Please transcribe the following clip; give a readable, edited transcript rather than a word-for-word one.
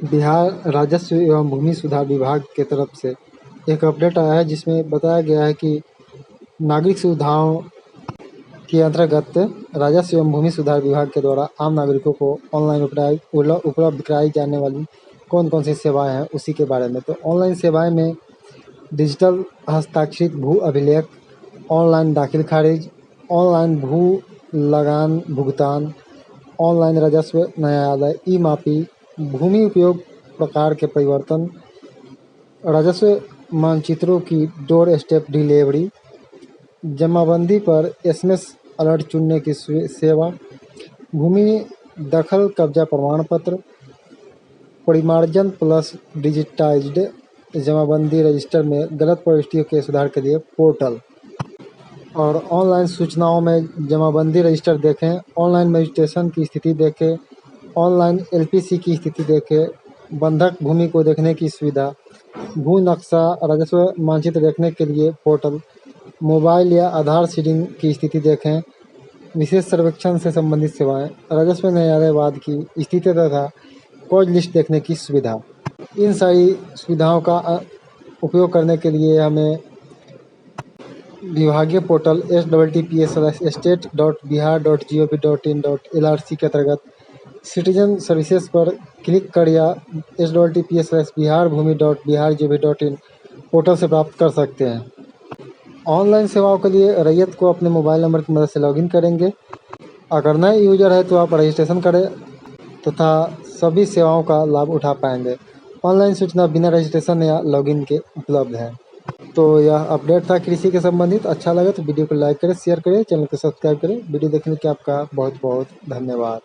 बिहार राजस्व एवं भूमि सुधार विभाग के तरफ से एक अपडेट आया है जिसमें बताया गया है कि नागरिक सुविधाओं के अंतर्गत राजस्व एवं भूमि सुधार विभाग के द्वारा आम नागरिकों को ऑनलाइन उपलब्ध कराई जाने वाली कौन कौन सी सेवाएं हैं उसी के बारे में। तो ऑनलाइन सेवाएं में डिजिटल हस्ताक्षरित भू अभिलेख, ऑनलाइन दाखिल खारिज, ऑनलाइन भू लगान भुगतान, ऑनलाइन राजस्व न्यायालय, ई मापी, भूमि उपयोग प्रकार के परिवर्तन, राजस्व मानचित्रों की डोर स्टेप डिलीवरी, जमाबंदी पर एसएमएस अलर्ट चुनने की सेवा, भूमि दखल कब्जा प्रमाण पत्र, परिमार्जन प्लस डिजिटाइज्ड जमाबंदी रजिस्टर में गलत प्रविष्टियों के सुधार के लिए पोर्टल और ऑनलाइन सूचनाओं में जमाबंदी रजिस्टर देखें, ऑनलाइन रजिस्ट्रेशन की स्थिति देखें, ऑनलाइन एलपीसी की स्थिति देखें, बंधक भूमि को देखने की सुविधा, भू नक्शा राजस्व मानचित्र देखने के लिए पोर्टल, मोबाइल या आधार सीडिंग की स्थिति देखें, विशेष सर्वेक्षण से संबंधित सेवाएं, राजस्व न्यायालयवाद की स्थिति तथा कॉज लिस्ट देखने की सुविधा। इन सारी सुविधाओं का उपयोग करने के लिए हमें विभागीय पोर्टल https:/state.bihar.gov.in.lrc के अंतर्गत सिटीजन सर्विसेज पर क्लिक कर या https:/biharbhumi.bihar.gov.in पोर्टल से प्राप्त कर सकते हैं। ऑनलाइन सेवाओं के लिए रैयत को अपने मोबाइल नंबर की मदद से लॉगिन करेंगे। अगर नए यूजर है तो आप रजिस्ट्रेशन करें तथा सभी सेवाओं का लाभ उठा पाएंगे। ऑनलाइन सूचना बिना रजिस्ट्रेशन या लॉगिन के उपलब्ध है। तो यह अपडेट था कृषि के संबंधित। अच्छा लगे तो वीडियो को लाइक करें, शेयर करें, चैनल को सब्सक्राइब करें। वीडियो देखने के आपका बहुत बहुत धन्यवाद।